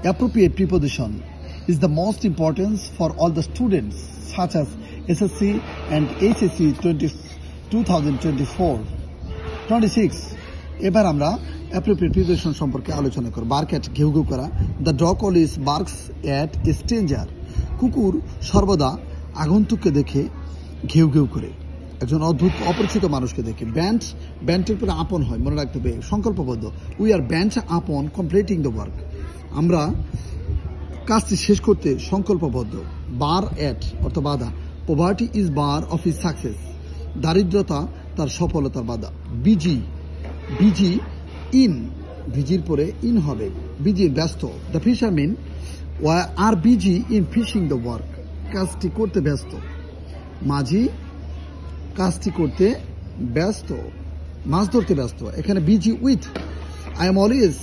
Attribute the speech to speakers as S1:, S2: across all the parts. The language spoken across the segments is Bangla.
S1: appropriate preposition is the most important for all the students such as SSC and HSC 2024-26. এবার আমরা appropriate preposition সম্পর্কে আলোচনা করব। bark at ঘেউ ঘেউ করা, the dog always barks at a stranger. কুকুর সর্বদা আগন্তুককে দেখে ঘেউ ঘেউ করে, একজন অদ্ভুত অপরিচিত মানুষকে দেখে। ব্যান্ডের পরে আপন হয়, মনে রাখতে হবে, সংকল্পবদ্ধ। উই আর ব্যান্ড আপন কমপ্লিটিং দ্য ওয়ার্ক, আমরা কাজটি শেষ করতে সংকল্পবদ্ধ। বার অ্যাট অর্থাৎ বাধা, poverty is bar of his success, দারিদ্রতা তার সফলতার বাধা। বিজি ইন, বিজির পরে ইন হবে, বিজি ব্যস্ত। The fisherman are busy in fishing the work, কাজটি করতে ব্যস্ত। মাঝি কাজটি করতে ব্যস্ত, মাছ ধরতে ব্যস্ত। এখানে busy with, I am always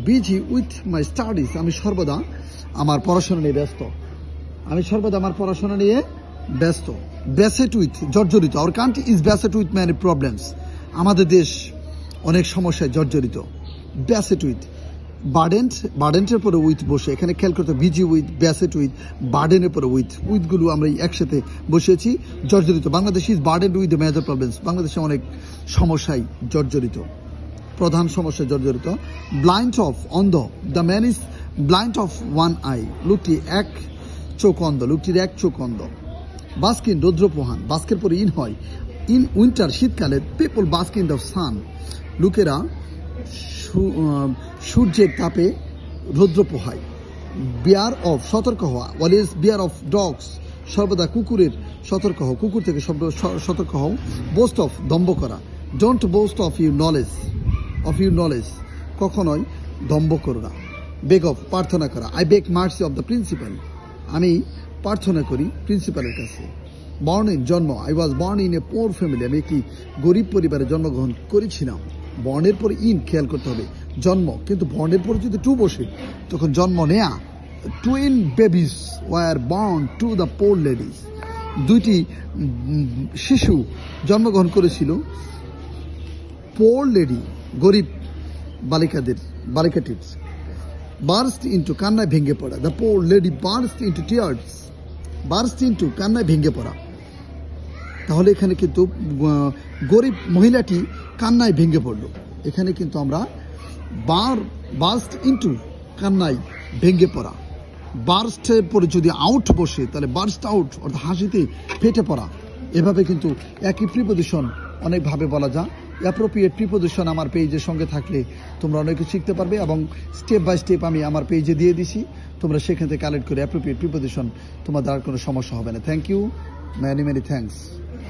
S1: busy with my studies, আমি সর্বদা আমার পড়াশোনা নিয়ে ব্যস্ত, আমি সর্বদা আমার পড়াশোনা নিয়ে ব্যস্ত। বেসেট উইথ, জর্জরিত, our country is beset with many problems, আমাদের দেশ অনেক সমস্যায় জর্জরিত। বেসেট উইথ, বার্ডেন্টের পরে উইথ বসে, এখানে খেয়াল করতে বিজি উইথ, বেসেট উইথ, বার্ডেনের পরে উইথগুলো আমরা একসাথে বসিয়েছি। জর্জরিত, Bangladesh is burdened with the major problems, বাংলাদেশে অনেক সমস্যায় জর্জরিত, প্রধান সমস্যা জর্জরিত। ব্লাইন্ড অফ, অন্ধ, the man is blind of one I, লোকটি এক চোখ অন্ধ, লোকটির এক চোখ অন্ধ। বাস্কিন, রৌদ্র পোহান, বাস্কের পরে ইন হয়। ইন উইন্টার, শীতকালে, পিপল বাস্ক ইন দ্য সান, লোকেরা সূর্যের তাপে রৌদ্র পোহায়। বিয়ার অফ, সতর্ক হওয়া, অলওয়েজ বিয়ার অফ ডগস, সর্বদা কুকুরের সতর্ক হও, কুকুর থেকে সতর্ক হও। বোস্ট অফ, দম্ভ করা, don't boast of your knowledge, কখনোই দম্ভ করো না। বেগ অফ, প্রার্থনা করা, I beg mercy of the principal, আমি প্রার্থনা করি প্রিন্সিপালের কাছে। বর্ন ইন, জন্ম, I was born in a poor family, আমি একটি গরিব পরিবারে জন্মগ্রহণ করেছিলাম। বর্ণের পরে ইন খেয়াল করতে হবে, জন্ম, কিন্তু বর্ণের পরে যদি টু বসে তখন জন্ম নেয়া। Twin babies were born to the poor ladies, দুইটি শিশু জন্মগ্রহণ করেছিল পোর লেডি, গরিব বালিকাটির। বার্স্ট ইন্টু, কান্নায় ভেঙে পড়া, the poor lady burst into tears, burst into, কান্নায় ভেঙে পড়া। তাহলে এখানে কিন্তু গরিব মহিলাটি কান্নায় ভেঙে পড়লো, এখানে কিন্তু আমরা বার্স্ট ইন্টু, কান্নায় ভেঙে পড়া। বার্স্টের পরে যদি আউট বসে তাহলে বার্স্ট আউট অর্থাৎ হাসিতে ফেটে পড়া। এভাবে কিন্তু একই প্রিপোজিশন অনেকভাবে বলা যায়। অ্যাপ্রোপ্রিয়েট প্রিপোজিশন আমার পেজের সঙ্গে থাকলে তোমরা অনেক কিছু শিখতে পারবে, এবং স্টেপ বাই স্টেপ আমি আমার পেজে দিয়ে দিছি, তোমরা সেখান থেকে কালেক্ট করে অ্যাপ্রোপ্রিয়েট প্রিপোজিশন তোমাদের আর কোনো সমস্যা হবে না। Thank you, many thanks.